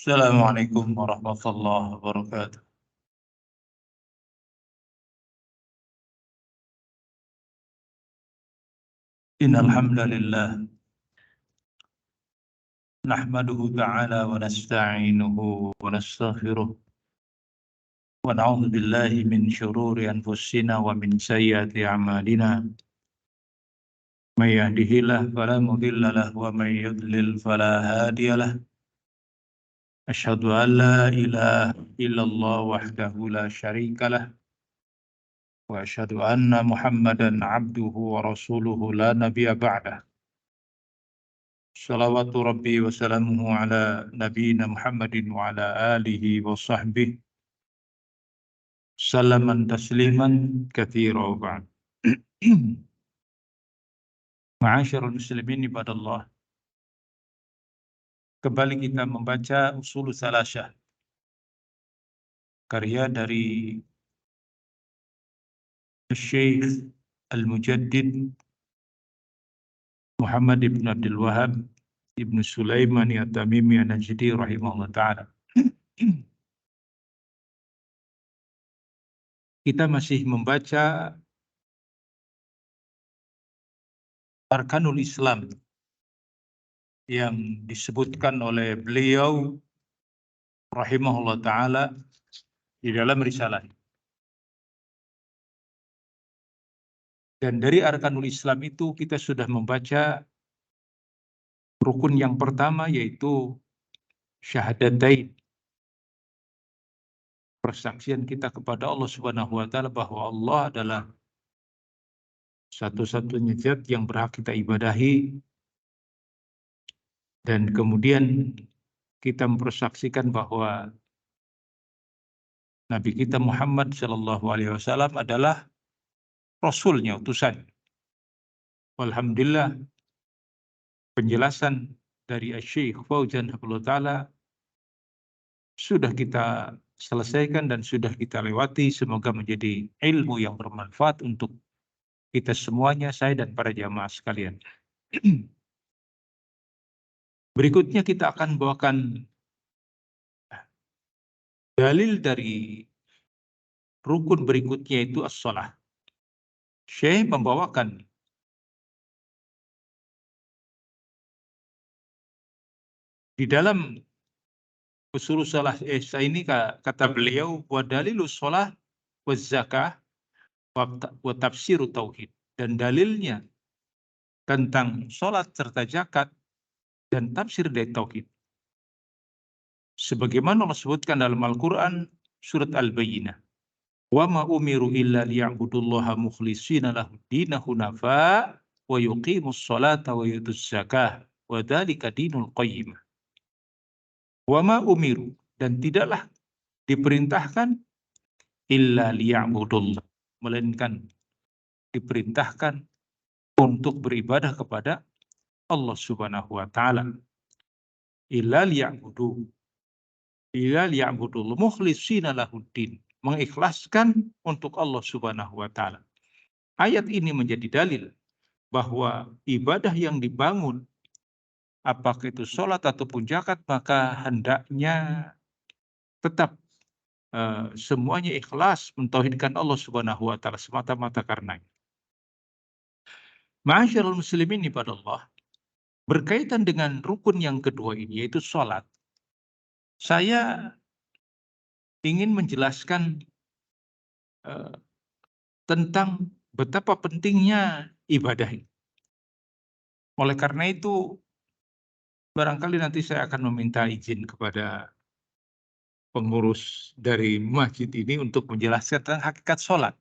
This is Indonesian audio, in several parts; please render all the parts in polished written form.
Assalamualaikum warahmatullahi wabarakatuh. Innal hamdalillah nahmaduhu ta'ala wa nasta'inuhu wa nastaghfiruh wa na'udzu billahi min shururi anfusina wa min sayyiati a'malina. May yahdihillahu fala mudilla lahu wa may yudlil fala hadiya lahu. Asyhadu an la ilaha illallah wahdahu la syarika lahu wa asyhadu anna Muhammadan 'abduhu wa rasuluhu la nabiyya ba'dahu. Salawatu Rabbi wa salamuhu ala nabiyina Muhammadin wa ala alihi wa sahbihi salaman tasliman katsira wa ba'd. Ma'asyiral muslimin ibadallah. Kembali kita membaca Ushulus Tsalatsah, karya dari Syekh Al-Mujaddid Muhammad ibn Abdul Wahhab ibn Sulaiman At-Tamimi An-Najdi rahimahullah ta'ala. Kita masih membaca Arkanul Islam yang disebutkan oleh beliau rahimahullah ta'ala di dalam risalah. Dan dari Arkanul Islam itu kita sudah membaca rukun yang pertama, yaitu syahadatain. Persaksian kita kepada Allah Subhanahu wa taala bahwa Allah adalah satu-satunya zat yang berhak kita ibadahi, dan kemudian kita mempersaksikan bahwa Nabi kita Muhammad sallallahu alaihi wasallam adalah rasulnya, utusan. Alhamdulillah, penjelasan dari Syekh Fauzan hafizahullah taala sudah kita selesaikan dan sudah kita lewati. Semoga menjadi ilmu yang bermanfaat untuk kita semuanya, saya dan para jamaah sekalian. Berikutnya kita akan bawakan dalil dari rukun berikutnya, yaitu as-shalah. Syekh membawakan di dalam Ushulus Tsalatsah ini, kata beliau, wa dalilus shalah wa zakah wa tafsirut tauhid. Dan dalilnya tentang sholat serta zakat dan tafsir dari tauhid. Sebagaimana Allah sebutkan dalam Al-Quran surat Al-Bayyinah. Wa ma umiru illa liya'budullaha mukhlishina lahud-dina hunafa wa yuqimus sholata wa yutuz zakah wa dzalika dinul qayyim. Wa ma umiru, dan tidaklah diperintahkan, illa liya'budullah, melainkan diperintahkan untuk beribadah kepada Allah Subhanahu wa taala. Illa liya'budullah mukhlishina lahud-din, mengikhlaskan untuk Allah Subhanahu wa taala. Ayat ini menjadi dalil bahwa ibadah yang dibangun, apakah itu sholat ataupun zakat, maka hendaknya tetap semuanya ikhlas mentauhidkan Allah Subhanahu wa taala semata-mata karenanya. Ma'asyiral muslimin ibadallah, berkaitan dengan rukun yang kedua ini, yaitu sholat, saya ingin menjelaskan tentang betapa pentingnya ibadah ini. Oleh karena itu, barangkali nanti saya akan meminta izin kepada pengurus dari masjid ini untuk menjelaskan tentang hakikat sholat.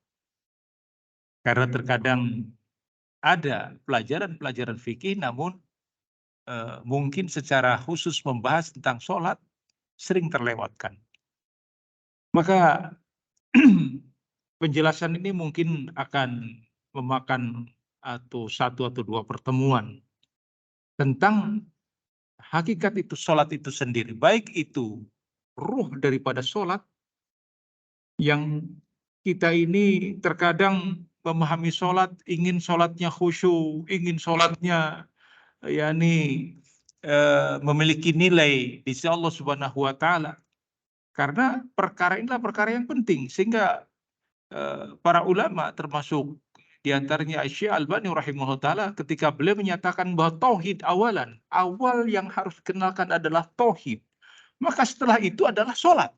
Karena terkadang ada pelajaran-pelajaran fikih, namun mungkin secara khusus membahas tentang sholat sering terlewatkan. Maka penjelasan ini mungkin akan memakan satu atau dua pertemuan tentang hakikat itu sholat itu sendiri. Baik itu ruh daripada sholat, yang kita ini terkadang memahami sholat, ingin sholatnya khusyuk, ingin sholatnya memiliki nilai di sisi Allah Subhanahu wa taala. Karena perkara inilah perkara yang penting sehingga para ulama termasuk di antaranya Syekh Albani rahimahullah taala ketika beliau menyatakan bahwa tauhid awal yang harus dikenalkan adalah tauhid. Maka setelah itu adalah sholat.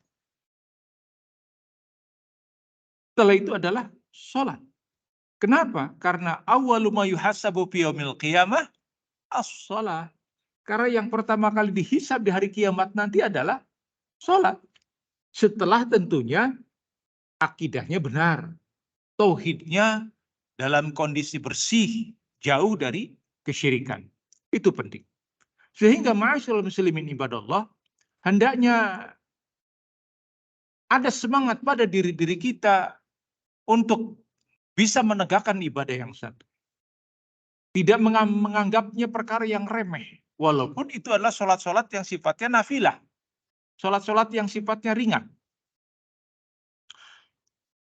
Setelah itu adalah sholat. Kenapa? Karena awwalu ma yuhasabu fi yaumil qiyamah as-shalah. Karena yang pertama kali dihisab di hari kiamat nanti adalah sholat. Setelah tentunya akidahnya benar. Tauhidnya dalam kondisi bersih, jauh dari kesyirikan. Itu penting. Sehingga ma'asyiral muslimin ibadallah, hendaknya ada semangat pada diri-diri kita untuk bisa menegakkan ibadah yang satu. Tidak menganggapnya perkara yang remeh. Walaupun itu adalah sholat-sholat yang sifatnya nafilah. Sholat-sholat yang sifatnya ringan.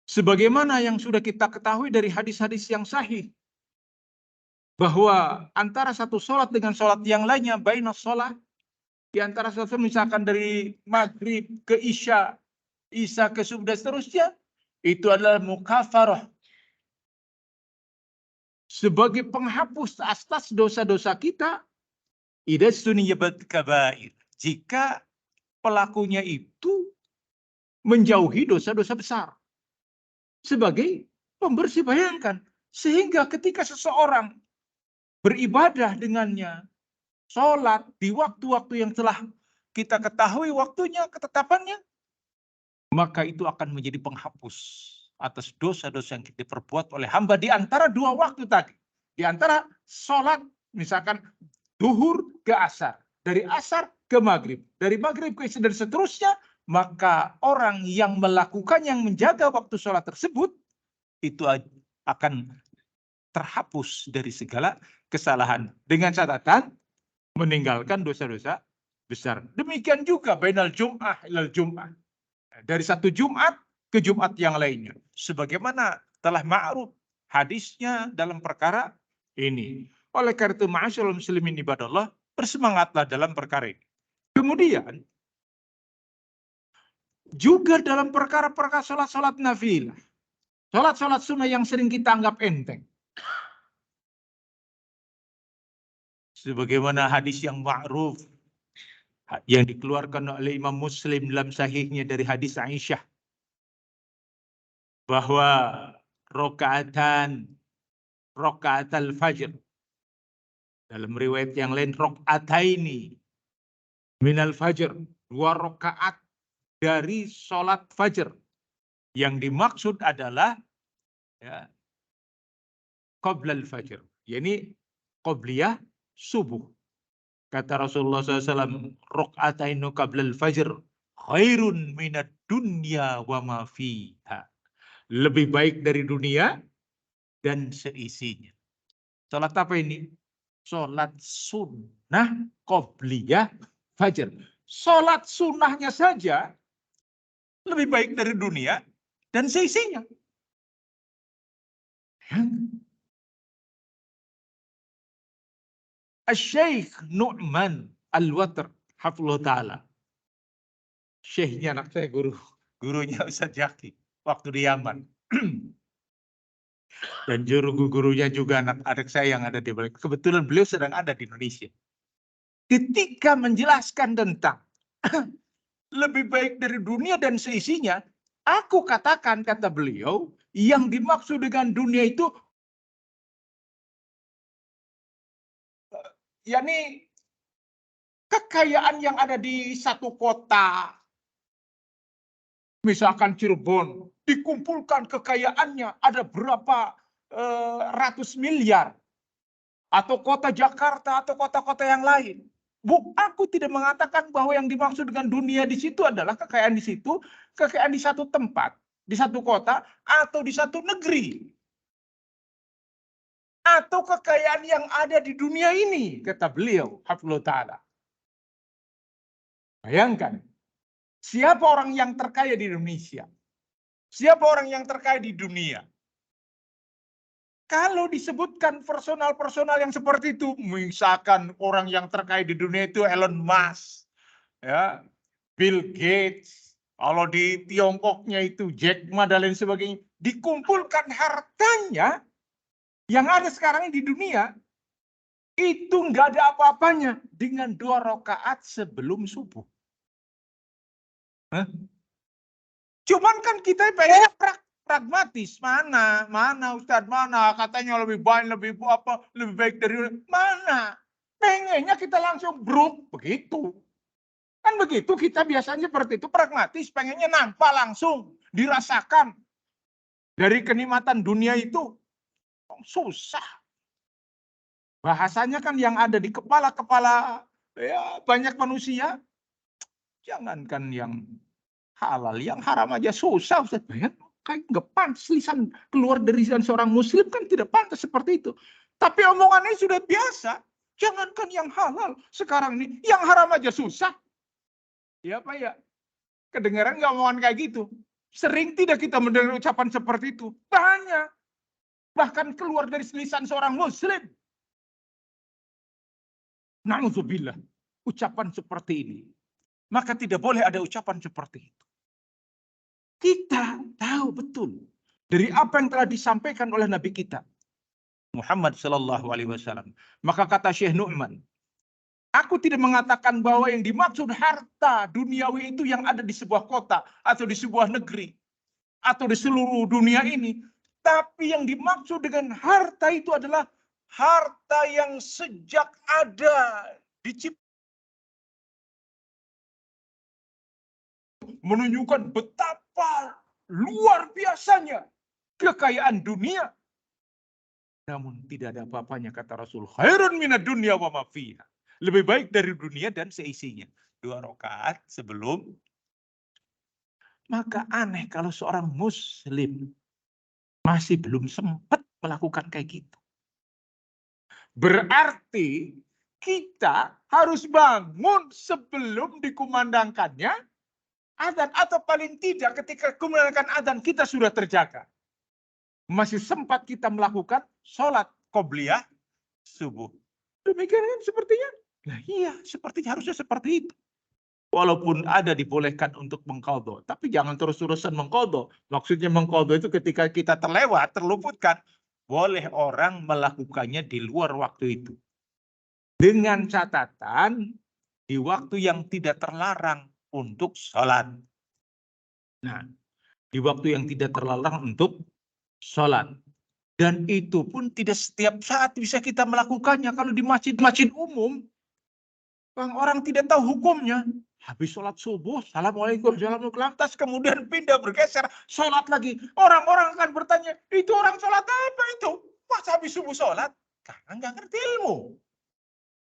Sebagaimana yang sudah kita ketahui dari hadis-hadis yang sahih. Bahwa antara satu sholat dengan sholat yang lainnya, baina sholat. Di antara sholat misalkan dari maghrib ke isya, isya ke subuh dan seterusnya. Itu adalah mukafarah. Sebagai penghapus atas dosa-dosa kita. Idza suniyabat kabair. Jika pelakunya itu menjauhi dosa-dosa besar. Sebagai pembersih, bayangkan. Sehingga ketika seseorang beribadah dengannya, sholat di waktu-waktu yang telah kita ketahui waktunya, ketetapannya, maka itu akan menjadi penghapus atas dosa-dosa yang kita perbuat oleh hamba di antara dua waktu tadi. Di antara sholat, misalkan duhur ke asar, dari asar ke maghrib, dari maghrib ke isya dan seterusnya, maka orang yang melakukan, yang menjaga waktu sholat tersebut, itu akan terhapus dari segala kesalahan. Dengan catatan, meninggalkan dosa-dosa besar. Demikian juga bainal jum'ah ilal jum'ah. Dari satu Jumat ke Jumat yang lainnya. Sebagaimana telah ma'ruf hadisnya dalam perkara ini. Oleh karena itu, ma'asyiral muslimin ibadallah, bersemangatlah dalam perkara ini. Kemudian, juga dalam perkara-perkara sholat-sholat nafilah. Sholat-sholat sunnah yang sering kita anggap enteng. Sebagaimana hadis yang ma'ruf yang dikeluarkan oleh Imam Muslim dalam sahihnya dari hadis Aisyah. Bahwa rokaatal fajr. Dalam riwayat yang lain, rokaataini minal fajr. 2 rakaat dari sholat fajr. Yang dimaksud adalah ya, qoblal fajr. Yani qobliyah subuh. Kata Rasulullah SAW, rakaatainu qoblal fajr khairun minad dunya wa ma fiha. Lebih baik dari dunia dan seisinya. Sholat apa ini? Sholat sunnah qobliyah fajr. Sholat sunnahnya saja lebih baik dari dunia dan seisinya. Syekh Nu'man Al-Watr hafizahullah taala. Syekhnya anak saya, gurunya Ustaz Yaki waktu di Yaman. Dan gurunya juga anak-anak saya yang ada di balik. Kebetulan beliau sedang ada di Indonesia. Ketika menjelaskan tentang lebih baik dari dunia dan seisinya, aku katakan, kata beliau, yang dimaksud dengan dunia itu yakni kekayaan yang ada di satu kota. Misalkan Cirebon, dikumpulkan kekayaannya ada berapa ratus miliar. Atau kota Jakarta, atau kota-kota yang lain. Aku tidak mengatakan bahwa yang dimaksud dengan dunia di situ adalah kekayaan di situ, kekayaan di satu tempat, di satu kota, atau di satu negeri. Atau kekayaan yang ada di dunia ini, kata beliau, hafizahullah ta'ala. Bayangkan, siapa orang yang terkaya di Indonesia? Siapa orang yang terkaya di dunia? Kalau disebutkan personal-personal yang seperti itu, misalkan orang yang terkait di dunia itu Elon Musk, ya, Bill Gates, kalau di Tiongkoknya itu Jack Ma dan lain sebagainya, dikumpulkan hartanya yang ada sekarang di dunia, itu nggak ada apa-apanya dengan 2 rakaat sebelum subuh. Cuman kan kita pengen pragmatis, mana Ustadz, mana katanya lebih baik dari mana? Pengennya kita langsung bruk begitu. Kan begitu kita biasanya seperti itu, pragmatis, pengennya nampak langsung, dirasakan dari kenikmatan dunia itu. Susah. Bahasanya kan yang ada di kepala-kepala ya, banyak manusia, jangankan yang halal, yang haram aja susah, Ustaz. Kayak nggak pantas lisan keluar dari lisan seorang muslim, kan tidak pantas seperti itu. Tapi omongannya sudah biasa. Jangankan yang halal, sekarang ini yang haram aja susah. Ya Pak ya, kedengaran nggak omongan kayak gitu. Sering tidak kita mendengar ucapan seperti itu. Banyak. Bahkan keluar dari lisan seorang muslim. Na'udzubillah. Ucapan seperti ini. Maka tidak boleh ada ucapan seperti itu. Kita tahu betul dari apa yang telah disampaikan oleh Nabi kita Muhammad Sallallahu Alaihi Wasallam. Maka kata Syekh Nu'man, aku tidak mengatakan bahwa yang dimaksud harta duniawi itu yang ada di sebuah kota atau di sebuah negeri atau di seluruh dunia ini, tapi yang dimaksud dengan harta itu adalah harta yang sejak ada diciptakan, menunjukkan betapa luar biasanya kekayaan dunia. Namun tidak ada apa-apanya, kata Rasul. Khairun minad dunya wa ma fiha. Lebih baik dari dunia dan seisinya. 2 rakaat sebelum. Maka aneh kalau seorang muslim masih belum sempat melakukan kayak gitu. Berarti kita harus bangun sebelum dikumandangkannya adzan, atau paling tidak ketika kumandangkan adzan kita sudah terjaga. Masih sempat kita melakukan sholat qobliyah subuh. Demikian kan sepertinya? Nah iya, sepertinya harusnya seperti itu. Walaupun ada dibolehkan untuk mengqadha, tapi jangan terus-terusan mengqadha. Maksudnya mengqadha itu ketika kita terlewat, terluputkan. Boleh orang melakukannya di luar waktu itu. Dengan catatan di waktu yang tidak terlarang untuk sholat. Nah, di waktu yang tidak terlarang untuk sholat. Dan itu pun tidak setiap saat bisa kita melakukannya. Kalau di masjid-masjid umum, orang tidak tahu hukumnya. Habis sholat subuh, assalamualaikum, lantas kemudian pindah bergeser, sholat lagi. Orang-orang akan bertanya, itu orang sholat apa itu? Masa habis subuh sholat? Karena nggak ngerti ilmu.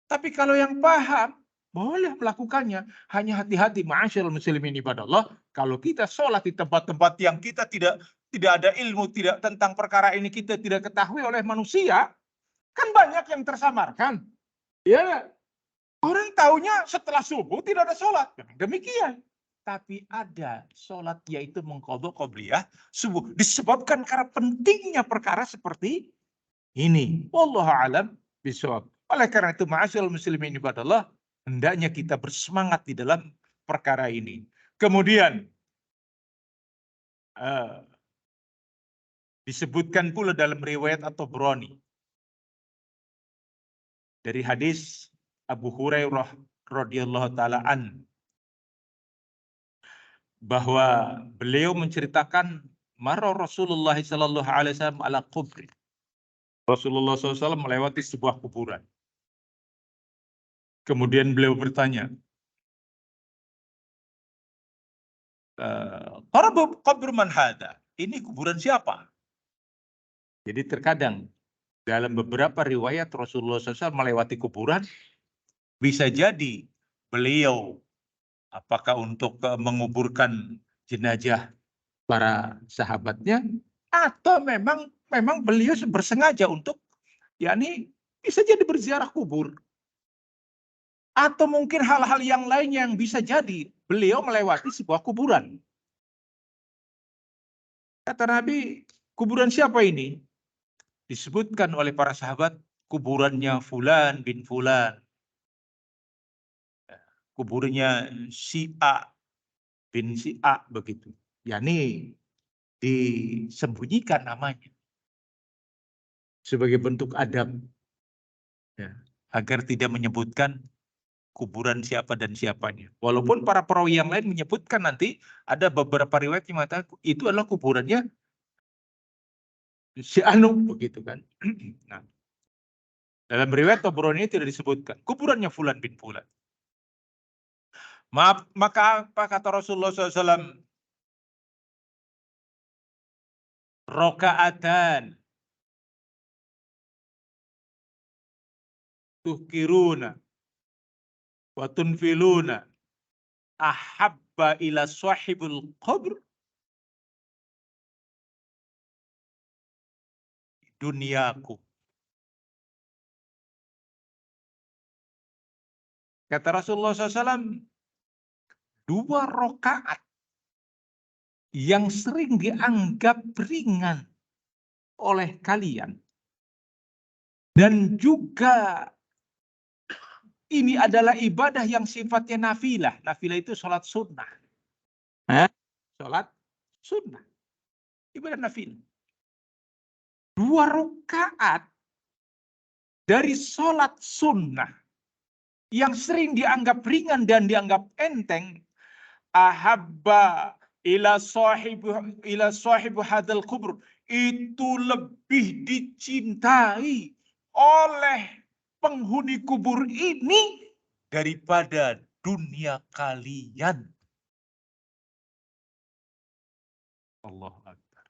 Tapi kalau yang paham, boleh melakukannya. Hanya hati-hati, ma'asyiral muslimin ibadallah. Kalau kita sholat di tempat-tempat yang kita tidak ada ilmu tidak tentang perkara ini, kita tidak ketahui oleh manusia, kan banyak yang tersamarkan. Ya, orang taunya setelah subuh tidak ada sholat. Demikian. Tapi ada sholat, yaitu mengqadha qobliyah subuh. Disebabkan karena pentingnya perkara seperti ini. Wallahu a'lam bishawab. Oleh karena itu, ma'asyiral muslimin ibadallah, hendaknya kita bersemangat di dalam perkara ini. Kemudian disebutkan pula dalam riwayat At-Tabrani dari hadis Abu Hurairah radhiyallahu taala an, bahwa beliau menceritakan marra Rasulullah sallallahu alaihi wasallam ala kubri. Rasulullah SAW melewati sebuah kuburan. Kemudian beliau bertanya, qabr man hada? Ini kuburan siapa? Jadi terkadang dalam beberapa riwayat Rasulullah SAW melewati kuburan, bisa jadi beliau apakah untuk menguburkan jenazah para sahabatnya, atau memang beliau bersengaja untuk, yakni bisa jadi berziarah kubur. Atau mungkin hal-hal yang lain yang bisa jadi beliau melewati sebuah kuburan. Kata Nabi, kuburan siapa ini? disebutkan oleh para sahabat kuburannya Fulan bin Fulan, kuburnya si A bin si A begitu. Yani disembunyikan namanya sebagai bentuk adab, ya, agar tidak menyebutkan kuburan siapa dan siapanya. Walaupun para perawi yang lain menyebutkan, nanti ada beberapa riwayat yang mengatakan itu adalah kuburannya si Anu begitu kan. Nah, dalam riwayat Tabrani tidak disebutkan kuburannya Fulan bin Fulan. Maka apa kata Rasulullah SAW? Rokaatan tuhkiruna wa tunfiluna ahabba ila sahibul qabr duniaku. Kata Rasulullah SAW, 2 rakaat yang sering dianggap ringan oleh kalian, dan juga ini adalah ibadah yang sifatnya nafilah. Nafilah itu sholat sunnah. Sholat sunnah. Ibadah nafilah. 2 rakaat dari sholat sunnah yang sering dianggap ringan dan dianggap enteng, ahabba ila sahibu hadal kubur, itu lebih dicintai oleh penghuni kubur ini daripada dunia kalian. Allah Akbar.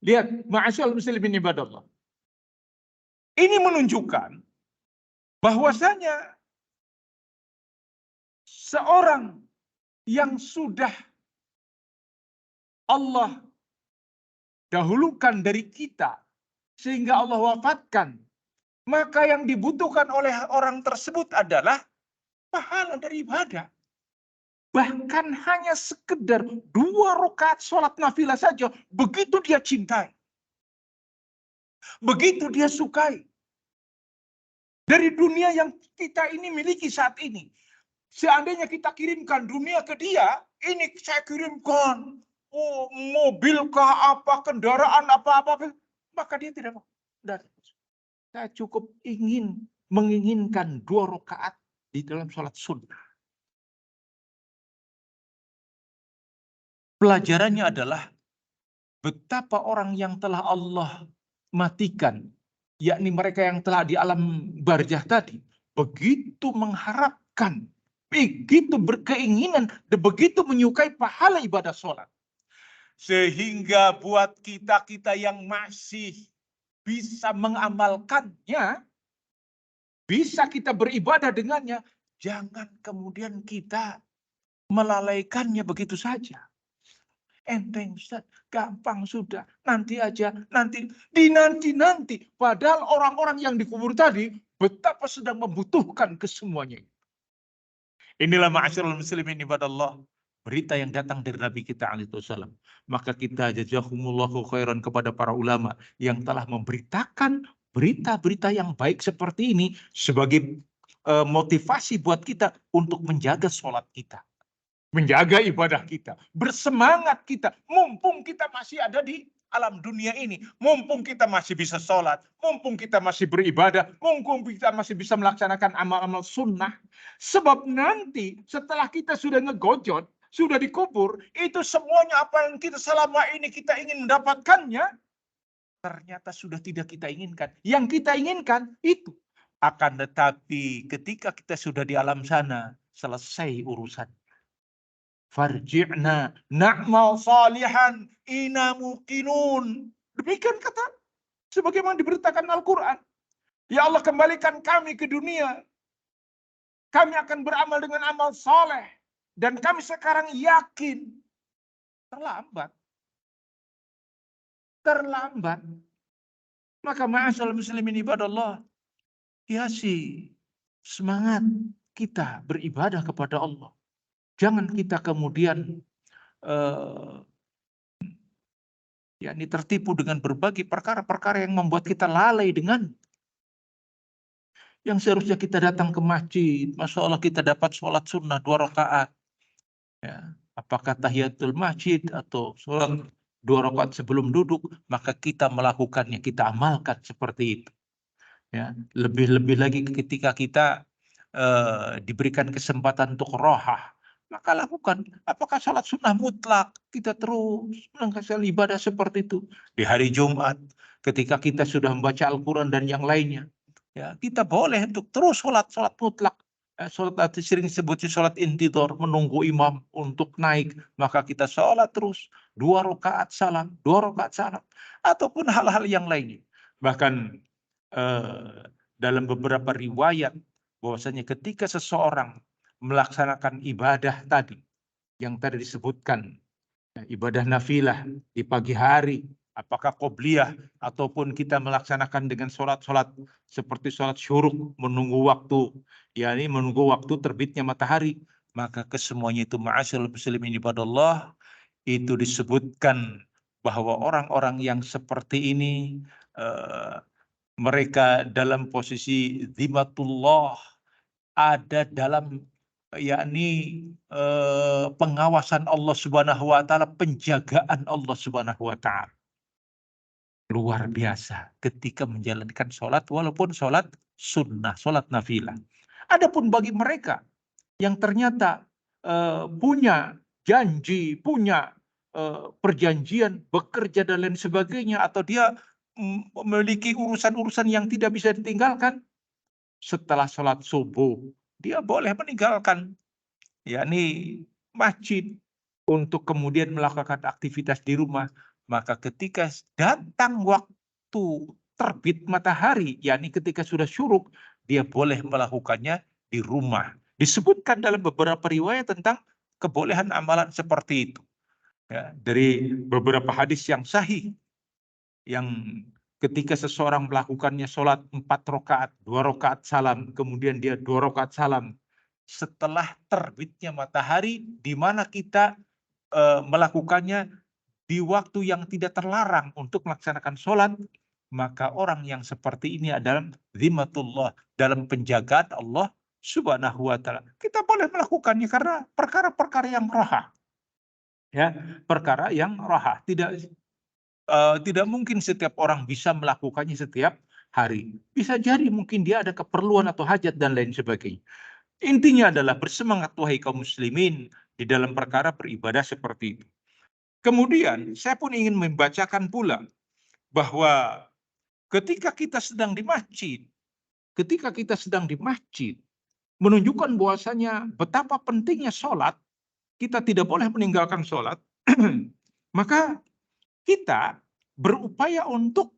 Lihat, ma'asyal muslimin ibadallah. Ini menunjukkan bahwasanya seorang yang sudah Allah dahulukan dari kita sehingga Allah wafatkan, maka yang dibutuhkan oleh orang tersebut adalah pahala dari ibadah. Bahkan hanya sekedar 2 rakaat sholat nafilah saja, begitu dia cintai, begitu dia sukai. Dari dunia yang kita ini miliki saat ini, seandainya kita kirimkan dunia ke dia, ini saya kirimkan, oh, mobil kah, apa, kendaraan apa-apa, maka dia tidak mau. Saya cukup menginginkan 2 rakaat di dalam sholat sunnah. Pelajarannya adalah betapa orang yang telah Allah matikan, yakni mereka yang telah di alam barzah tadi, begitu mengharapkan, begitu berkeinginan, dan begitu menyukai pahala ibadah sholat. Sehingga buat kita-kita yang masih bisa mengamalkannya, bisa kita beribadah dengannya, jangan kemudian kita melalaikannya begitu saja. Enteng Ustaz, gampang sudah, nanti aja, nanti. Padahal orang-orang yang dikubur tadi betapa sedang membutuhkan kesemuanya. Inilah ma'asyiral muslimin ibadallah, berita yang datang dari Nabi kita alaihi wasallam. Maka kita jazakumullahu khairan kepada para ulama yang telah memberitakan berita-berita yang baik seperti ini sebagai motivasi buat kita untuk menjaga sholat kita, menjaga ibadah kita, bersemangat kita, mumpung kita masih ada di alam dunia ini, mumpung kita masih bisa sholat, mumpung kita masih beribadah, mumpung kita masih bisa melaksanakan amal-amal sunnah. Sebab nanti setelah kita sudah ngegojot, sudah dikubur, itu semuanya apa yang kita selama ini kita ingin mendapatkannya, ternyata sudah tidak kita inginkan. Yang kita inginkan itu. Akan tetapi ketika kita sudah di alam sana, selesai urusan. Farji'na na'mal salihan ina muqinun. Demikian kata sebagaimana diberitakan Al-Quran. Ya Allah, kembalikan kami ke dunia. Kami akan beramal dengan amal saleh. Dan kami sekarang yakin terlambat. Terlambat. Maka ma'asyal muslimin ibadallah, hiasi semangat kita beribadah kepada Allah. Jangan kita kemudian yakni tertipu dengan berbagai perkara-perkara yang membuat kita lalai dengan yang seharusnya kita datang ke masjid. Masya Allah kita dapat sholat sunnah 2 rakaat. Ya. Apakah tahiyatul masjid atau sholat 2 rakaat sebelum duduk, maka kita melakukannya, kita amalkan seperti itu. Ya. Lebih-lebih lagi ketika kita diberikan kesempatan untuk rohah, maka lakukan. Apakah sholat sunnah mutlak kita terus melakukan ibadah seperti itu di hari Jumat ketika kita sudah membaca Al-Quran dan yang lainnya, ya kita boleh untuk terus sholat mutlak. Sholat atau sering disebutnya sholat intidor, menunggu imam untuk naik, maka kita sholat terus 2 rakaat salam, 2 rakaat salam, ataupun hal-hal yang lainnya. Bahkan dalam beberapa riwayat bahwasanya ketika seseorang melaksanakan ibadah tadi yang tadi disebutkan, ibadah nafilah di pagi hari, apakah qobliyah ataupun kita melaksanakan dengan sholat-sholat seperti sholat syuruk, menunggu waktu, yakni menunggu waktu terbitnya matahari, maka kesemuanya itu ma'asyiral muslimin ibadallah, itu disebutkan bahwa orang-orang yang seperti ini mereka dalam posisi zimatullah, ada dalam yakni pengawasan Allah Subhanahu wa taala, penjagaan Allah Subhanahu wa taala. Luar biasa ketika menjalankan sholat walaupun sholat sunnah, sholat nafilah. Adapun bagi mereka yang ternyata punya janji, punya perjanjian bekerja dan lain sebagainya, atau dia memiliki urusan-urusan yang tidak bisa ditinggalkan, setelah sholat subuh dia boleh meninggalkan yakni masjid untuk kemudian melakukan aktivitas di rumah. Maka ketika datang waktu terbit matahari, yakni ketika sudah syuruk, dia boleh melakukannya di rumah. Disebutkan dalam beberapa riwayat tentang kebolehan amalan seperti itu. Ya, dari beberapa hadis yang sahih, yang ketika seseorang melakukannya sholat 4 rakaat, 2 rakaat salam, kemudian dia 2 rakaat salam setelah terbitnya matahari, di mana kita melakukannya di waktu yang tidak terlarang untuk melaksanakan sholat, maka orang yang seperti ini adalah zimatullah, dalam penjagaan Allah Subhanahu wa taala. Kita boleh melakukannya karena perkara-perkara yang rohah. Ya, perkara yang rohah. Tidak mungkin setiap orang bisa melakukannya setiap hari. Bisa jadi mungkin dia ada keperluan atau hajat dan lain sebagainya. Intinya adalah bersemangat wahai kaum muslimin di dalam perkara beribadah seperti itu. Kemudian saya pun ingin membacakan pula bahwa ketika kita sedang di masjid, menunjukkan bahwasanya betapa pentingnya sholat, kita tidak boleh meninggalkan sholat, maka kita berupaya untuk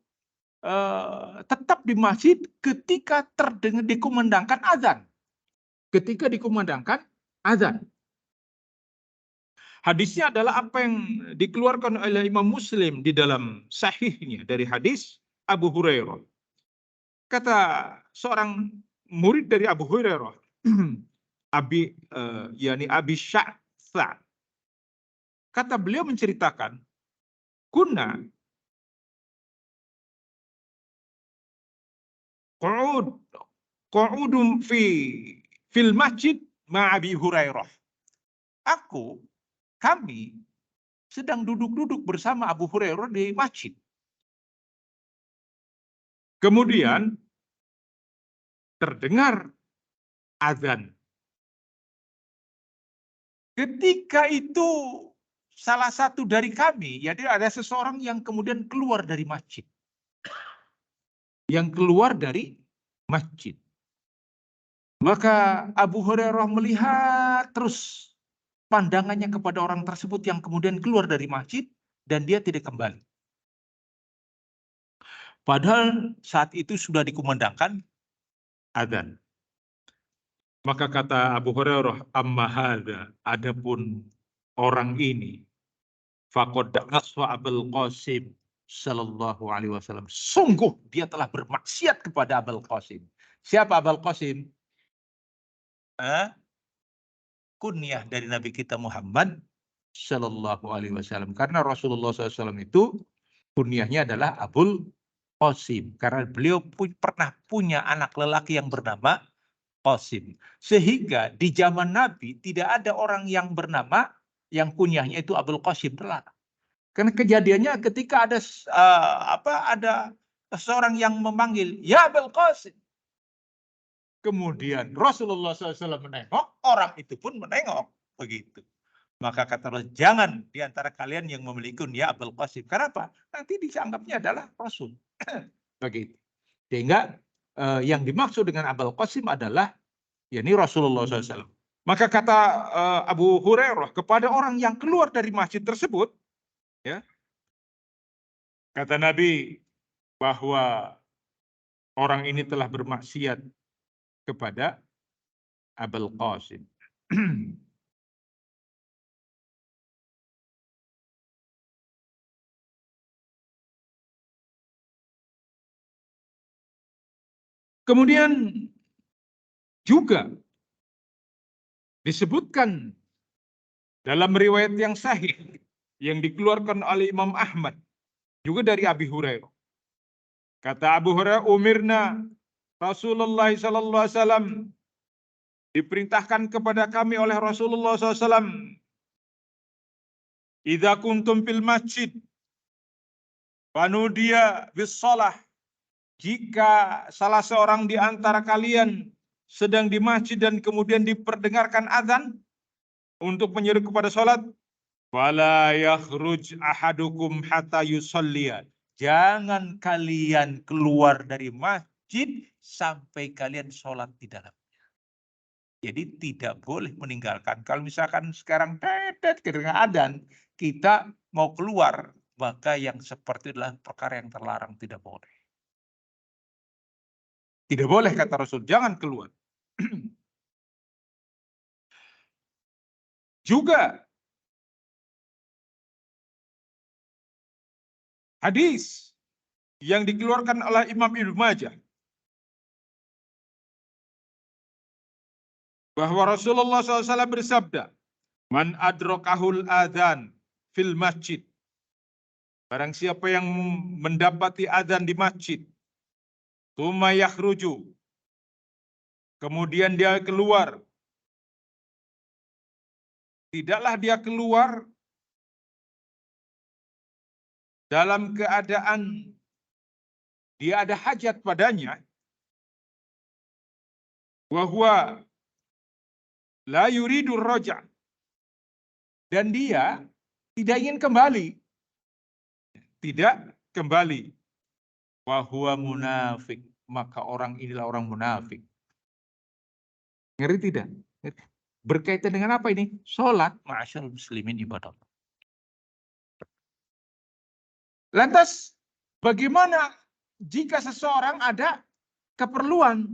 tetap di masjid ketika terdengar dikumandangkan azan. Ketika dikumandangkan azan. Hadisnya adalah apa yang dikeluarkan oleh Imam Muslim di dalam sahihnya dari hadis Abu Hurairah. Kata seorang murid dari Abu Hurairah, Abi Sya'tha. Kata beliau menceritakan, kunna qu'udum fil masjid ma'abi Hurairah. Kami sedang duduk-duduk bersama Abu Hurairah di masjid. Kemudian terdengar azan. Ketika itu salah satu dari kami, jadi ada seseorang yang kemudian keluar dari masjid. Yang keluar dari masjid. Maka Abu Hurairah melihat terus pandangannya kepada orang tersebut yang kemudian keluar dari masjid dan dia tidak kembali. Padahal saat itu sudah dikumandangkan azan. Maka kata Abu Hurairah, amma hadza, adapun orang ini, faqad aswa Abul Qasim sallallahu alaihi wasallam. Sungguh dia telah bermaksiat kepada Abul Qasim. Siapa Abul Qasim? Kunyah dari Nabi kita Muhammad sallallahu alaihi wasallam. Karena Rasulullah SAW itu Kunyahnya adalah Abul Qasim. Karena beliau pernah punya anak lelaki yang bernama Qasim. Sehingga di zaman Nabi tidak ada orang yang bernama yang kunyahnya itu Abul Qasim. Karena kejadiannya ketika ada seseorang yang memanggil, ya Abul Qasim. Kemudian Rasulullah SAW menengok, orang itu pun menengok. Begitu. Maka kata Rasul, jangan di antara kalian yang memiliki kunyah Abul Qasim. Kenapa? Nanti dianggapnya adalah Rasul. Begitu. Sehingga yang dimaksud dengan Abul Qasim adalah yakni Rasulullah SAW. Maka kata Abu Hurairah kepada orang yang keluar dari masjid tersebut, ya, kata Nabi bahwa orang ini telah bermaksiat kepada Abul Qasim. Kemudian juga disebutkan dalam riwayat yang sahih yang dikeluarkan oleh Imam Ahmad juga dari Abi Hurairah. Kata Abu Hurairah, umirna Rasulullah SAW diperintahkan kepada kami oleh Rasulullah SAW. Idza kuntum fil masjid fanudiya bis shalah. Jika salah seorang di antara kalian sedang di masjid dan kemudian diperdengarkan azan untuk menyeru kepada salat, fala yakhruj ahadukum hatta yusalliya. Jangan kalian keluar dari masjid sampai kalian sholat di dalamnya. Jadi tidak boleh meninggalkan. Kalau misalkan sekarang kedengar adzan, kita mau keluar, maka yang seperti adalah perkara yang terlarang, tidak boleh. Tidak boleh kata Rasul, jangan keluar. Juga hadis yang dikeluarkan oleh Imam Ibnu Majah bahwa Rasulullah SAW bersabda, man adrokahul adzan fil masjid. Barang siapa yang mendapati adzan di masjid, tsumma yakhruju, kemudian dia keluar. Tidaklah dia keluar dalam keadaan dia ada hajat padanya, wa huwa la yuridur roja, dan dia tidak ingin kembali, tidak kembali, wa huwa munafik, maka orang inilah orang munafik. Ngeri tidak? Berkaitan dengan apa ini? Sholat, ma'asyarul muslimin, ibadah. Lantas bagaimana jika seseorang ada keperluan?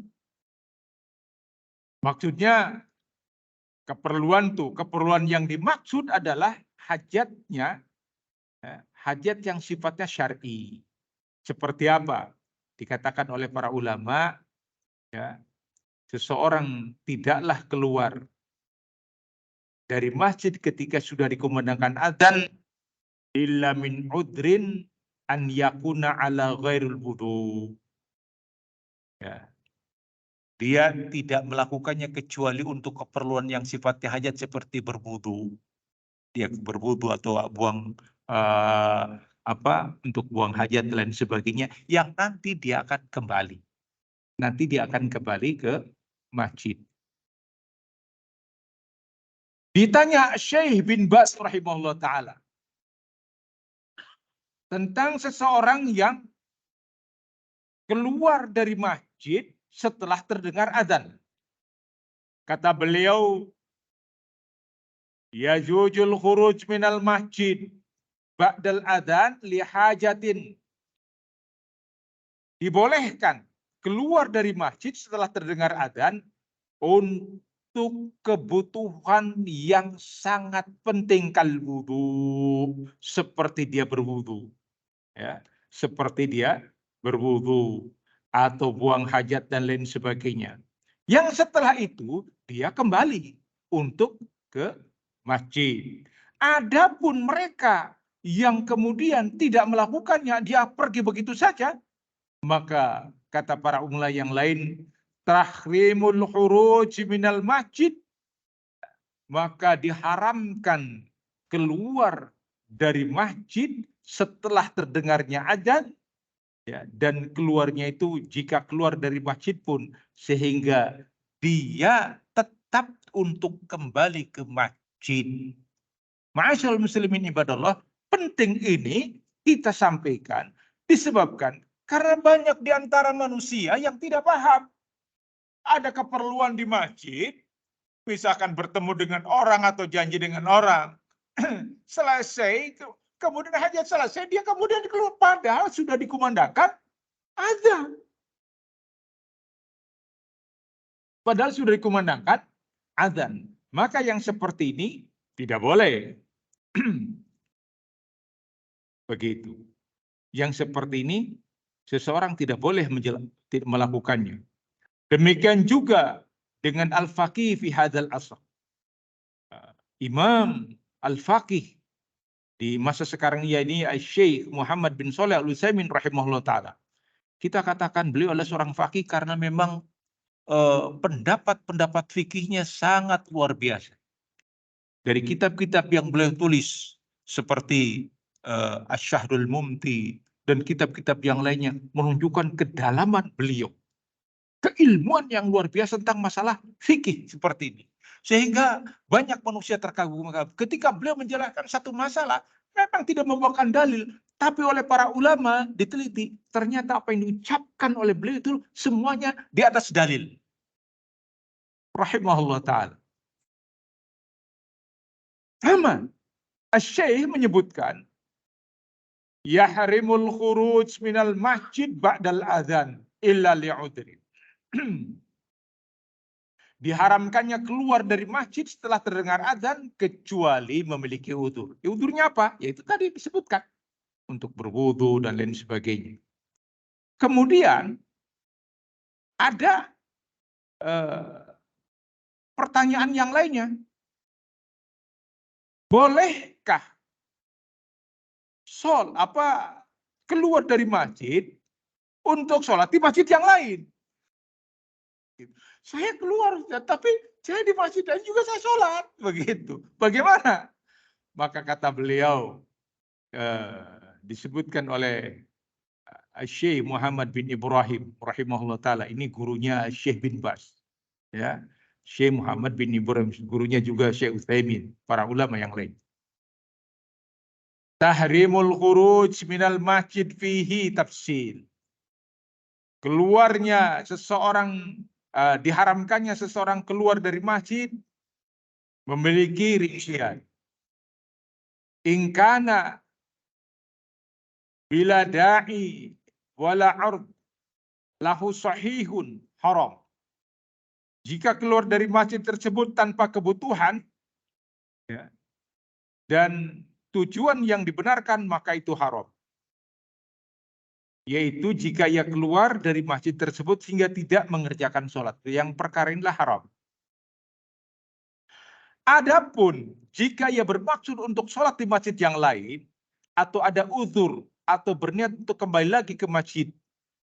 Maksudnya keperluan yang dimaksud adalah hajatnya, hajat yang sifatnya syar'i. Seperti apa? Dikatakan oleh para ulama, ya, seseorang tidaklah keluar dari masjid ketika sudah dikumandangkan adzan illa min udrin an yakuna ala ghairul wudu. Ya. Dia tidak melakukannya kecuali untuk keperluan yang sifatnya hajat seperti berwudu. Dia berwudu atau buang untuk buang hajat dan lain sebagainya, yang nanti dia akan kembali. Nanti dia akan kembali ke masjid. Ditanya Syekh bin Baz rahimahullah ta'ala tentang seseorang yang keluar dari masjid setelah terdengar adzan. Kata beliau, yajuzul khuruj minal masjid ba'dal adzan li hajatin. Dibolehkan keluar dari masjid setelah terdengar adzan untuk kebutuhan yang sangat penting, kal wudu, seperti dia berwudu, ya, seperti dia berwudu atau buang hajat dan lain sebagainya. Yang setelah itu dia kembali untuk ke masjid. Adapun mereka yang kemudian tidak melakukannya, dia pergi begitu saja, maka kata para ulama yang lain, tahrimul khuruj minal masjid, maka diharamkan keluar dari masjid setelah terdengarnya adzan, ya, dan keluarnya itu jika keluar dari masjid pun sehingga dia tetap untuk kembali ke masjid. Ma'asyiral muslimin ibadallah, penting ini kita sampaikan disebabkan karena banyak di antara manusia yang tidak paham. Ada keperluan di masjid, misalkan bertemu dengan orang atau janji dengan orang. Selesai, kemudian hajat selesai, dia kemudian keluar. Padahal sudah dikumandangkan azan. Padahal sudah dikumandangkan azan. Maka yang seperti ini tidak boleh. Begitu. Yang seperti ini seseorang tidak boleh melakukannya. Demikian juga dengan al-faqih fi hadzal asr. Imam al-faqih di masa sekarang ini Syekh Muhammad bin Shalih Al-Utsaimin rahimahullah taala. Kita katakan beliau adalah seorang faqih karena memang pendapat-pendapat fikihnya sangat luar biasa. Dari kitab-kitab yang beliau tulis seperti Asy-Syahrul Mumti dan kitab-kitab yang lainnya menunjukkan kedalaman beliau. Keilmuan yang luar biasa tentang masalah fikih seperti ini. Sehingga banyak manusia terkagum-kagum. Ketika beliau menjelaskan satu masalah, memang tidak membawakan dalil. Tapi oleh para ulama diteliti, ternyata apa yang diucapkan oleh beliau itu semuanya di atas dalil. Rahimahullah ta'ala. Sama. Asy-Syaikh menyebutkan, Yahrimul khuruj minal masjid ba'dal adhan illa li'udrin. Diharamkannya keluar dari masjid setelah terdengar adzan kecuali memiliki udzur. Udzurnya apa? Yaitu tadi disebutkan untuk berwudu dan lain sebagainya. Kemudian ada pertanyaan yang lainnya. Bolehkah keluar dari masjid untuk sholat di masjid yang lain? Saya keluar, tapi saya di masjid dan juga saya sholat. Begitu. Bagaimana? Maka kata beliau, disebutkan oleh Syekh Muhammad bin Ibrahim, rahimahullah ta'ala. Ini gurunya Syekh bin Bas. Ya. Syekh Muhammad bin Ibrahim, gurunya juga Syekh Utsaimin, para ulama yang lain. Tahrimul khuruj minal masjid fihi tafsil. Keluarnya seseorang, diharamkannya seseorang keluar dari masjid memiliki rincian. Ingkana bila da'i wala ard lahu sahihun haram. Jika keluar dari masjid tersebut tanpa kebutuhan, ya, dan tujuan yang dibenarkan, maka itu haram. Yaitu jika ia keluar dari masjid tersebut sehingga tidak mengerjakan sholat. Yang perkara inilah haram. Adapun jika ia bermaksud untuk sholat di masjid yang lain, atau ada uzur, atau berniat untuk kembali lagi ke masjid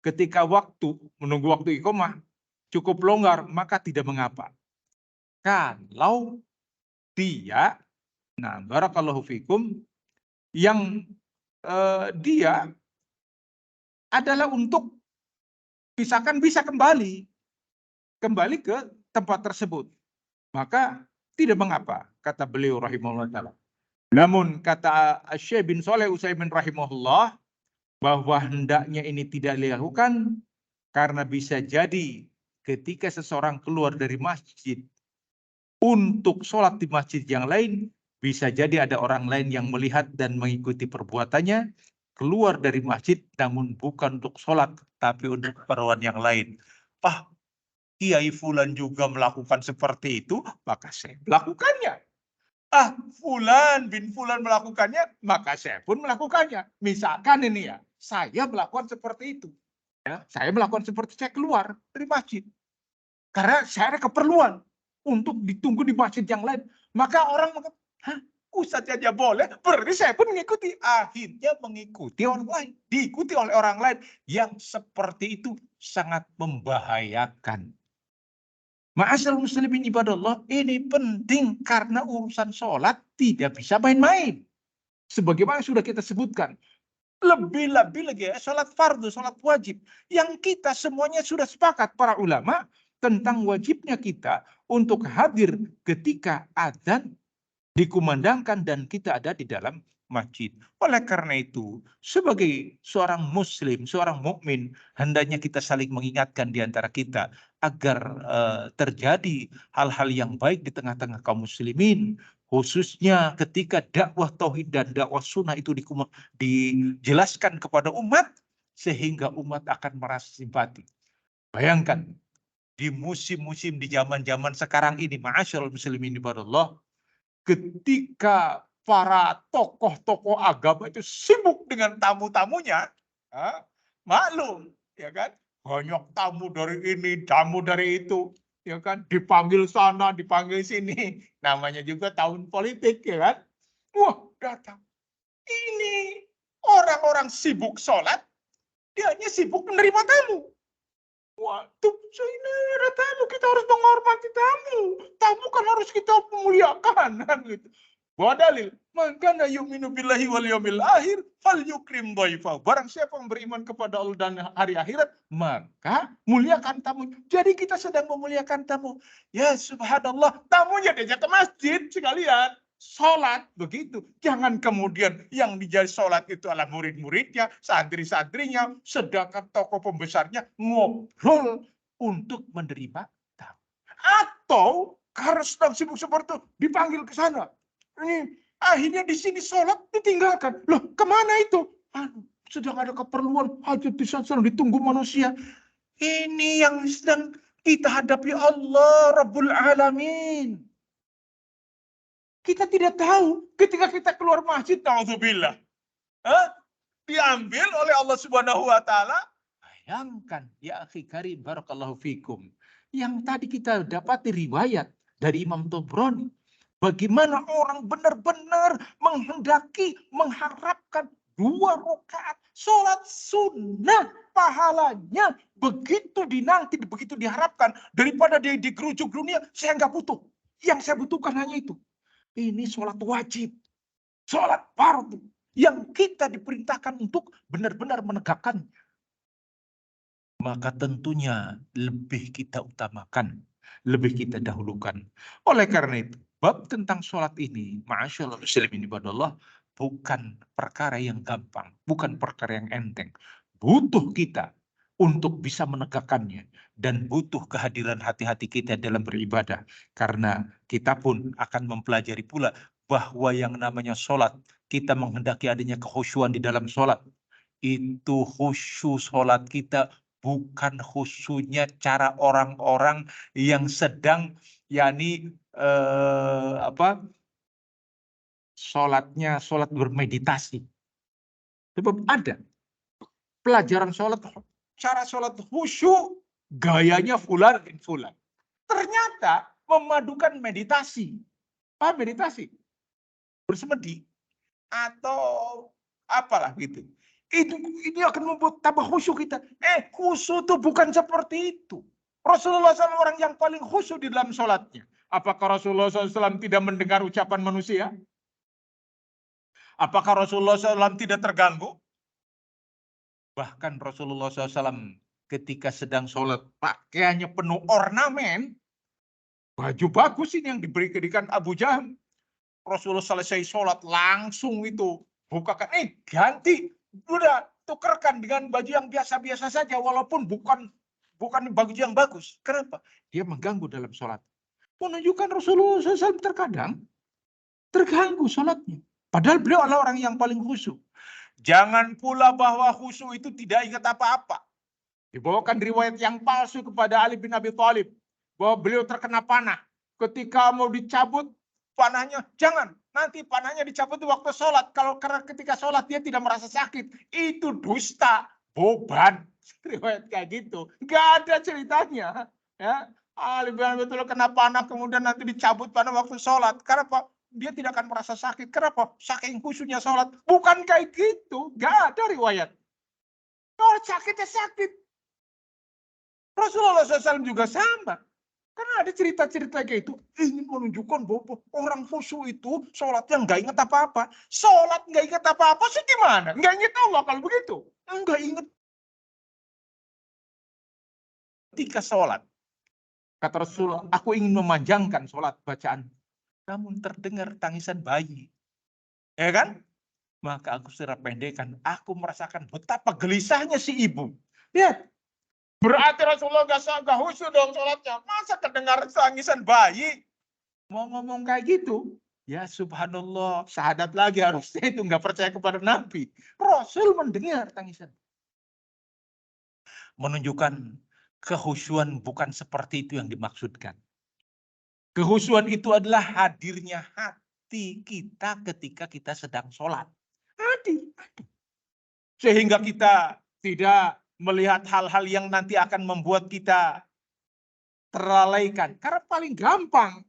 ketika menunggu waktu iqamah cukup longgar, maka tidak mengapa. Kalau dia, barakallahu fikum, yang dia adalah untuk misalkan bisa kembali ke tempat tersebut, maka tidak mengapa, kata beliau rahimahullah ta'ala. Namun kata Syekh bin Shalih Utsaimin rahimahullah, bahwa hendaknya ini tidak dilakukan karena bisa jadi ketika seseorang keluar dari masjid untuk sholat di masjid yang lain, bisa jadi ada orang lain yang melihat dan mengikuti perbuatannya, keluar dari masjid namun bukan untuk sholat, tapi untuk keperluan yang lain. Kiai Fulan juga melakukan seperti itu, maka saya melakukannya. Fulan bin Fulan melakukannya, maka saya pun melakukannya. Misalkan ini ya, saya melakukan seperti itu. Ya, saya melakukan seperti saya keluar dari masjid. Karena saya ada keperluan untuk ditunggu di masjid yang lain. Maka orang mengatakan, Ustadz aja boleh, berarti saya pun mengikuti. Akhirnya mengikuti orang lain. Diikuti oleh orang lain yang seperti itu sangat membahayakan. Ma'asyiral muslimin ibadallah, ini penting karena urusan sholat tidak bisa main-main. Sebagaimana sudah kita sebutkan. Lebih-lebih lagi ya, sholat fardu, sholat wajib. Yang kita semuanya sudah sepakat para ulama tentang wajibnya kita untuk hadir ketika adzan dikumandangkan dan kita ada di dalam masjid. Oleh karena itu, sebagai seorang muslim, seorang mukmin, hendaknya kita saling mengingatkan di antara kita agar terjadi hal-hal yang baik di tengah-tengah kaum muslimin, khususnya ketika dakwah tauhid dan dakwah sunnah itu dijelaskan kepada umat, sehingga umat akan merasa simpati. Bayangkan, di musim-musim di zaman-zaman sekarang ini, ma'asyiral muslimin ibadallah, ketika para tokoh-tokoh agama itu sibuk dengan tamu-tamunya, maklum, ya kan? Banyak tamu dari ini, tamu dari itu, ya kan? Dipanggil sana, dipanggil sini. Namanya juga tahun politik, ya kan? Wah, datang. Ini orang-orang sibuk sholat, dia hanya sibuk menerima tamu. Waduh, ini ada tamu, kita harus menghormati tamu. Tamu kan harus kita muliakan, kan gitu. Bawa dalil, maka yu'minu billahi wal yaumil akhir fal yukrim dhaifa. Barang siapa yang beriman kepada Allah dan hari akhirat, maka muliakan tamu. Jadi kita sedang memuliakan tamu. Ya subhanallah, tamunya diajak ke masjid sekalian. Sholat begitu. Jangan kemudian yang dijadi sholat itu adalah murid-muridnya, santri-santrinya, sedangkan tokoh pembesarnya ngobrol untuk menerima tamu. Atau karena sedang sibuk seperti itu, dipanggil ke sana. Ini akhirnya di sini sholat ditinggalkan. Loh, kemana itu? Sedang ada keperluan hajat di sana, ditunggu manusia. Ini yang sedang kita hadapi Allah Rabbul Alamin. Kita tidak tahu ketika kita keluar masjid, na'udzubillah, diambil oleh Allah Subhanahu wa taala. Bayangkan, ya akhi karim, barakallahu fikum. Yang tadi kita dapat riwayat dari Imam Tabrani. Bagaimana orang benar-benar menghendaki, mengharapkan 2 rakaat sholat sunnah, pahalanya begitu dinanti, begitu diharapkan, daripada dia digerujuk dunia. Saya nggak butuh. Yang saya butuhkan hanya itu. Ini sholat wajib, sholat fardu yang kita diperintahkan untuk benar-benar menegakkannya. Maka tentunya lebih kita utamakan, lebih kita dahulukan. Oleh karena itu, bab tentang sholat ini, ma'asyiral muslimin ibadallah, bukan perkara yang gampang, bukan perkara yang enteng. Butuh kita untuk bisa menegakkannya, dan butuh kehadiran hati-hati kita dalam beribadah. Karena kita pun akan mempelajari pula bahwa yang namanya sholat, kita menghendaki adanya kekhusyuan di dalam sholat. Itu khusyuk sholat kita bukan khusyuknya cara orang-orang yang sedang sholatnya sholat bermeditasi. Sebab ada pelajaran sholat, cara sholat khusyuk, gayanya fulan bin fulan. Ternyata memadukan meditasi. Apa meditasi? Bersemedi. Atau apalah gitu. Ini akan membuat tambah khusyuk kita. Khusyuk itu bukan seperti itu. Rasulullah SAW orang yang paling khusyuk di dalam sholatnya. Apakah Rasulullah SAW tidak mendengar ucapan manusia? Apakah Rasulullah SAW tidak terganggu? Bahkan Rasulullah SAW ketika sedang sholat, pakaiannya penuh ornamen, baju bagus ini yang diberikan Abu Jahal. Rasulullah selesai sholat langsung itu bukakan, ganti, udah tukerkan dengan baju yang biasa-biasa saja, walaupun bukan baju yang bagus. Kenapa? Dia mengganggu dalam sholat. Menunjukkan Rasulullah SAW terkadang terganggu sholatnya. Padahal beliau adalah orang yang paling khusyuk. Jangan pula bahwa khusyuk itu tidak ingat apa-apa. Dibawakan riwayat yang palsu kepada Ali bin Abi Thalib bahwa beliau terkena panah. Ketika mau dicabut panahnya, jangan. Nanti panahnya dicabut di waktu sholat. Karena ketika sholat dia tidak merasa sakit. Itu dusta, boban. Riwayat kayak gitu. Gak ada ceritanya. Ya. Ali bin Abi Thalib kena panah, kemudian nanti dicabut panah waktu sholat. Karena dia tidak akan merasa sakit. Kenapa? Saking khusyuknya sholat. Bukan kayak gitu. Gak ada riwayat. Kalau sakitnya sakit. Rasulullah SAW juga sama. Karena ada cerita-cerita kayak itu. Ini menunjukkan bahwa orang khusyuk itu sholatnya nggak inget apa-apa. Sholat nggak inget apa-apa sih gimana? Nggak inget Allah kalau begitu. Nggak inget. Ketika sholat. Kata Rasulullah, aku ingin memanjangkan sholat bacaan. Namun terdengar tangisan bayi. Ya kan? Maka aku secara pendekkan. Aku merasakan betapa gelisahnya si ibu. Lihat. Berarti Rasulullah gak khusyuk dong sholatnya. Masa kedengar tangisan bayi? Mau ngomong kayak gitu? Ya subhanallah. Syahadat lagi harusnya itu nggak percaya kepada Nabi. Rasul mendengar tangisan. Menunjukkan kehusyuan bukan seperti itu yang dimaksudkan. Kehusyuan itu adalah hadirnya hati kita ketika kita sedang sholat. Hadir. Sehingga kita tidak melihat hal-hal yang nanti akan membuat kita terlalaikan. Karena paling gampang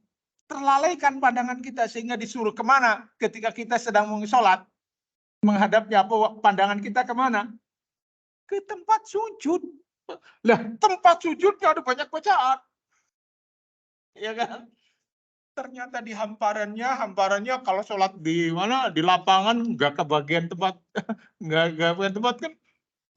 terlalaikan pandangan kita sehingga disuruh kemana ketika kita sedang sholat. Menghadapnya apa pandangan kita kemana? Ke tempat sujud. Lah tempat sujudnya ada banyak bacaan. Ya kan? Ternyata di hamparannya kalau sholat di mana di lapangan nggak kebagian tempat nggak kebagian tempat kan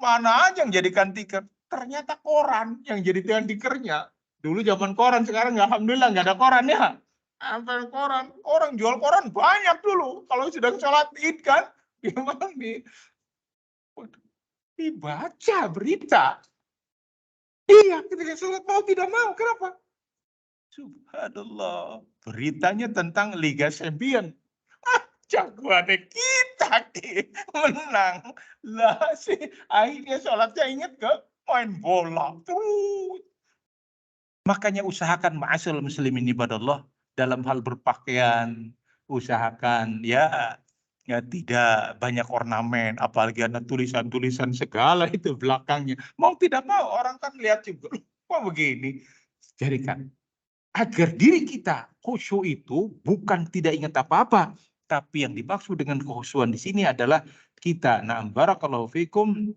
mana aja yang jadikan tiket. Ternyata koran yang jadi tikernya. Dulu zaman koran, sekarang alhamdulillah nggak ada koran ya. Sampai koran, orang jual koran banyak dulu. Kalau sedang sholat id kan, gimana dibaca berita. Iya, ketika sholat mau tidak mau, kenapa? Subhanallah, beritanya tentang Liga Champion. Jagoannya kita menang. Lah sih, akhirnya sholatnya ingat ke main bola. Terus. Makanya usahakan ma'asyal muslimin ibadallah dalam hal berpakaian. Usahakan ya tidak banyak ornamen. Apalagi ada tulisan-tulisan segala itu belakangnya. Mau tidak mau orang kan lihat juga. Kok begini? Jadikan agar diri kita khusyuk itu bukan tidak ingat apa-apa. Tapi yang dimaksud dengan kekhusyuan di sini adalah kita. Nah, barakallahu fikum.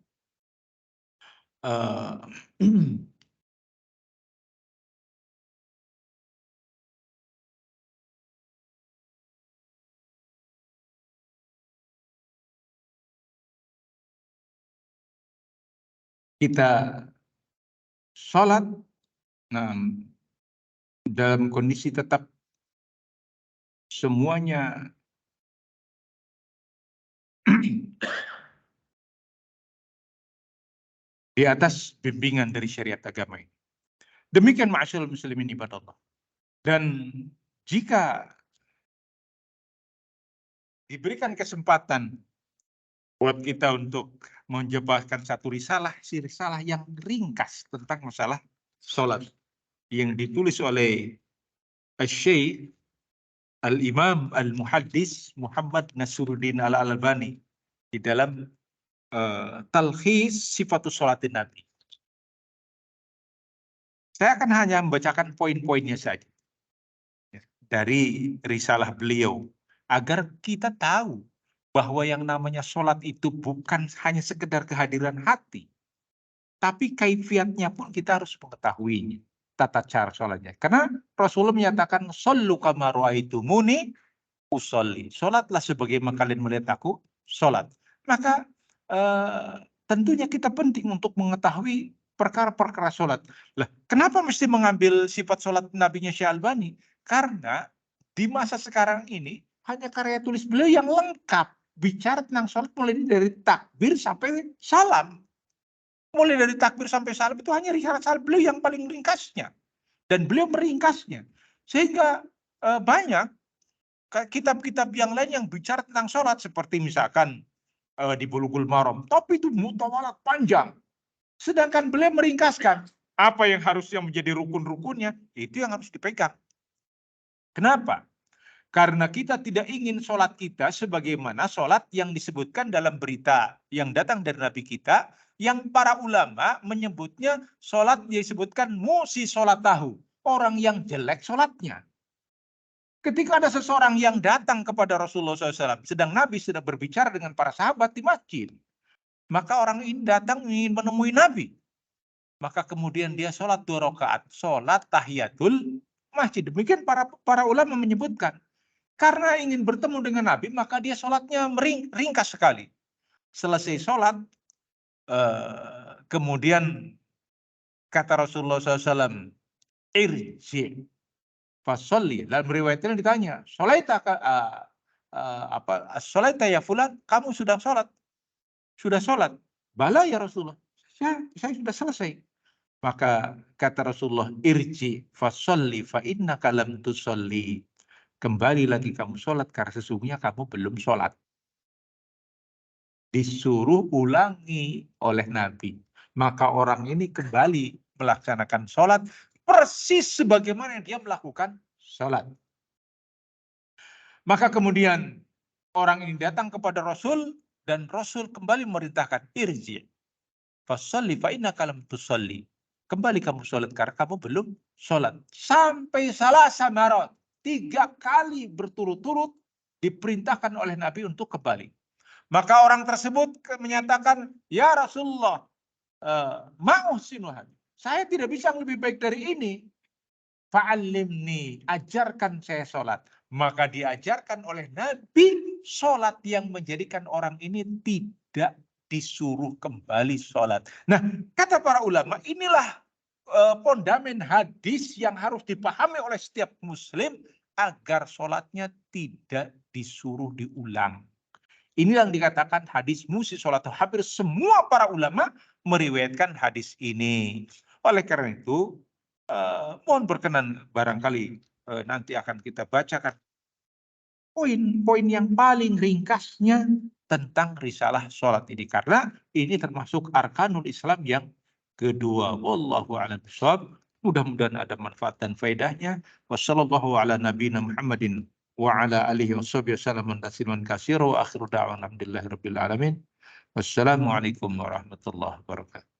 Kita sholat dalam kondisi tetap semuanya di atas bimbingan dari syariat agama ini. Demikian ma'asyarul muslimin ibadallah. Dan jika diberikan kesempatan buat kita untuk menjelaskan satu risalah yang ringkas tentang masalah sholat yang ditulis oleh Syekh Al-Imam Al-Muhaddis Muhammad Nasruddin Al-Albani di dalam Talkhis Sifatus Sholatin Nabi. Saya akan hanya membacakan poin-poinnya saja dari risalah beliau agar kita tahu bahwa yang namanya sholat itu bukan hanya sekedar kehadiran hati, tapi kaifiatnya pun kita harus mengetahuinya, tata cara sholatnya. Karena Rasulullah menyatakan, "Shollu kama ra'aitumuni usolli." Sholatlah sebagaimana kalian melihat aku sholat. Maka tentunya kita penting untuk mengetahui perkara-perkara sholat. Lah, kenapa mesti mengambil sifat sholat Nabinya Syekh Albani? Karena di masa sekarang ini hanya karya tulis beliau yang lengkap. Bicara tentang sholat mulai dari takbir sampai salam. Mulai dari takbir sampai salam itu hanya risalah beliau yang paling ringkasnya. Dan beliau meringkasnya. Sehingga banyak kitab-kitab yang lain yang bicara tentang sholat. Seperti misalkan di Bulughul Maram. Tapi itu mutawalat panjang. Sedangkan beliau meringkaskan. Apa yang harusnya menjadi rukun-rukunnya. Itu yang harus dipegang. Kenapa? Karena kita tidak ingin sholat kita sebagaimana sholat yang disebutkan dalam berita yang datang dari Nabi kita, yang para ulama menyebutnya sholat yang disebutkan musi sholat tahu, orang yang jelek sholatnya. Ketika ada seseorang yang datang kepada Rasulullah SAW, sedang Nabi sedang berbicara dengan para sahabat di masjid, maka orang ini datang ingin menemui Nabi. Maka kemudian dia sholat 2 rakaat, sholat tahiyatul masjid. Demikian para ulama menyebutkan. Karena ingin bertemu dengan Nabi, maka dia sholatnya ringkas sekali. Selesai sholat, kemudian kata Rasulullah SAW, irji fasolli. Dalam riwayatnya ditanya, sholaita ya fulan, kamu sudah sholat? Sudah sholat? Bala ya Rasulullah. Saya sudah selesai. Maka kata Rasulullah, irji fasolli fa innaka lam tusolli. Kembali lagi kamu sholat karena sesungguhnya kamu belum sholat. Disuruh ulangi oleh Nabi. Maka orang ini kembali melaksanakan sholat persis sebagaimana dia melakukan sholat. Maka kemudian orang ini datang kepada Rasul dan Rasul kembali memerintahkan irji fasolli fa innaka lam tusolli. Kembali kamu sholat karena kamu belum sholat. Sampai salasa marat, 3 kali berturut-turut diperintahkan oleh Nabi untuk kembali. Maka orang tersebut menyatakan, ya Rasulullah, ma'uhsinuhan. Saya tidak bisa lebih baik dari ini. Fa'allimni, ajarkan saya sholat. Maka diajarkan oleh Nabi sholat yang menjadikan orang ini tidak disuruh kembali sholat. Nah, kata para ulama, inilah fondamen hadis yang harus dipahami oleh setiap muslim agar sholatnya tidak disuruh diulang. Ini yang dikatakan hadis musi sholat. Hampir semua para ulama meriwayatkan hadis ini. Oleh karena itu, mohon berkenan barangkali nanti akan kita bacakan poin-poin yang paling ringkasnya tentang risalah sholat ini. Karena ini termasuk arkanul Islam yang kedua. Wallahu a'lam bishawab. Mudah-mudahan ada manfaat dan faedahnya. Wassallallahu ala nabiyina Muhammadin wa ala alihi washabihi wasallam tasliman katsira wa akhiru da'wana alhamdulillahi rabbil alamin. Wassalamualaikum warahmatullahi wabarakatuh.